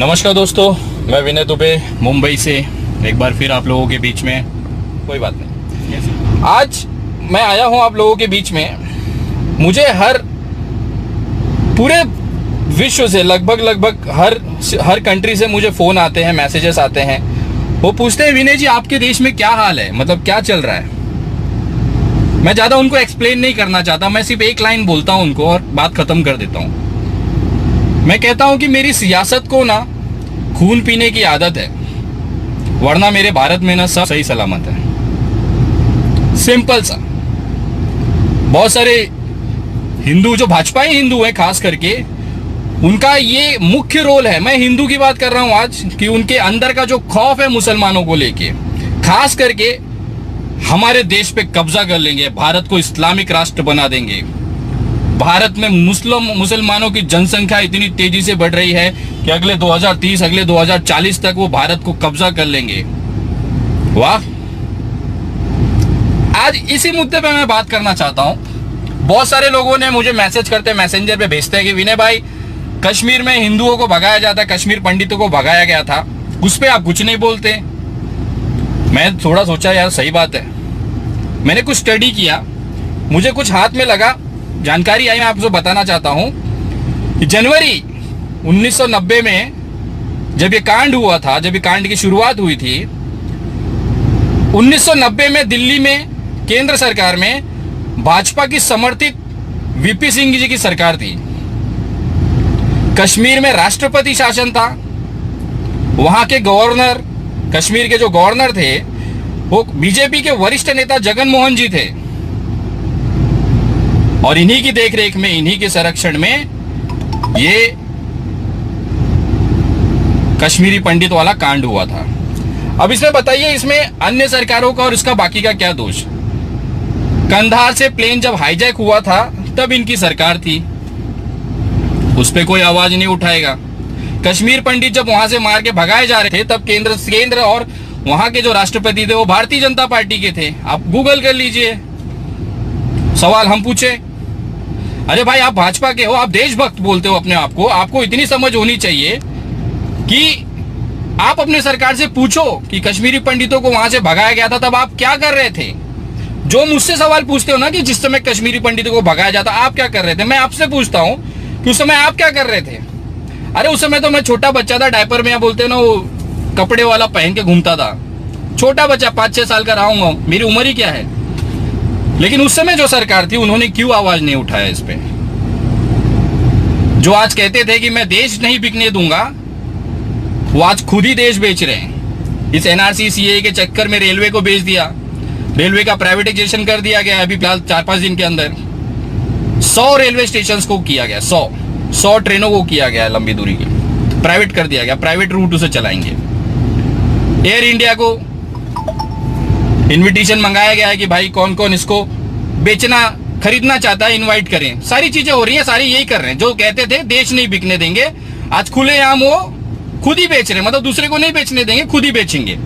नमस्कार दोस्तों, मैं विनय दुबे मुंबई से एक बार फिर आप लोगों के बीच में। कोई बात नहीं, आज मैं आया हूं आप लोगों के बीच में। मुझे पूरे विश्व से लगभग हर कंट्री से मुझे फोन आते हैं, मैसेजेस आते हैं। वो पूछते हैं विनय जी आपके देश में क्या हाल है, मतलब क्या चल रहा है। मैं ज्यादा उनको एक्सप्लेन नहीं करना चाहता, मैं सिर्फ एक लाइन बोलता हूं उनको और बात खत्म कर देता हूं। मैं कहता हूं कि मेरी सियासत को ना खून पीने की आदत है, वरना मेरे भारत में ना सब सही सलामत है। सिंपल सा। बहुत सारे हिंदू जो भाजपाई हिंदू हैं खास करके, उनका ये मुख्य रोल है। मैं हिंदू की बात कर रहा हूं आज, कि उनके अंदर का जो खौफ है मुसलमानों को लेके, खास करके हमारे देश पे कब्जा कर लेंगे, भारत को इस्लामिक राष्ट्र बना देंगे। भारत में मुसलमानों की जनसंख्या इतनी तेजी से बढ़ रही है कि अगले 2030 अगले 2040 तक वो भारत को कब्जा कर लेंगे। वाह। आज इसी मुद्दे पे मैं बात करना चाहता हूं। बहुत सारे लोगों ने मुझे मैसेज करते, मैसेंजर पे भेजते हैं कि विनय भाई कश्मीर में हिंदुओं को भगाया जाता है, कश्मीर पंडितों को भगाया गया था, उस पर आप कुछ नहीं बोलते। मैं थोड़ा सोचा यार सही बात है। मैंने कुछ स्टडी किया, मुझे कुछ हाथ में लगा, जानकारी आई, मैं आपको बताना चाहता हूं कि जनवरी 1990 में जब ये कांड हुआ था, जब ये कांड की शुरुआत हुई थी 1990 में, दिल्ली में केंद्र सरकार में भाजपा की समर्थित वीपी सिंह जी की सरकार थी। कश्मीर में राष्ट्रपति शासन था। वहां के गवर्नर, कश्मीर के जो गवर्नर थे वो बीजेपी के वरिष्ठ नेता जगन मोहन जी थे, और इन्हीं की देखरेख में, इन्हीं के संरक्षण में ये कश्मीरी पंडित वाला कांड हुआ था। अब इसमें बताइए, इसमें अन्य सरकारों का और इसका बाकी का क्या दोष। कंधार से प्लेन जब हाईजैक हुआ था तब इनकी सरकार थी, उस पर कोई आवाज नहीं उठाएगा। कश्मीर पंडित जब वहां से मार के भगाए जा रहे थे तब केंद्र और वहां के जो राष्ट्रपति थे वो भारतीय जनता पार्टी के थे। आप गूगल कर लीजिए। सवाल हम पूछे, अरे भाई आप भाजपा के हो, आप देशभक्त बोलते हो अपने आप को, आपको इतनी समझ होनी चाहिए कि आप अपने सरकार से पूछो कि कश्मीरी पंडितों को वहां से भगाया गया था तब आप क्या कर रहे थे। जो मुझसे सवाल पूछते हो ना कि जिस समय कश्मीरी पंडितों को भगाया जाता आप क्या कर रहे थे, मैं आपसे पूछता हूं कि उस समय आप क्या कर रहे थे। अरे उस समय तो मैं छोटा बच्चा था, डायपर में, बोलते ना वो कपड़े वाला पहन के घूमता था। छोटा बच्चा, 5-6 साल का रहा हूं, मेरी उम्र ही क्या है। लेकिन उस समय जो सरकार थी उन्होंने क्यों आवाज नहीं उठाया इस पे। जो आज कहते थे कि मैं देश नहीं बिकने दूंगा, वो आज खुद ही देश बेच रहे हैं। इस एनआरसी सीए के चक्कर में रेलवे को बेच दिया, रेलवे का प्राइवेटाइजेशन कर दिया गया। अभी फिलहाल 4-5 दिन के अंदर 100 रेलवे स्टेशन को किया गया, 100 ट्रेनों को किया गया, लंबी दूरी की प्राइवेट कर दिया गया, प्राइवेट रूट उसे चलाएंगे। एयर इंडिया को इनविटेशन मंगाया गया है कि भाई कौन कौन इसको बेचना खरीदना चाहता है, इनवाइट करें। सारी चीजें हो रही हैं, सारी यही कर रहे हैं। जो कहते थे देश नहीं बिकने देंगे, आज खुलेआम वो खुद ही बेच रहे हैं, मतलब दूसरे को नहीं बेचने देंगे, खुद ही बेचेंगे।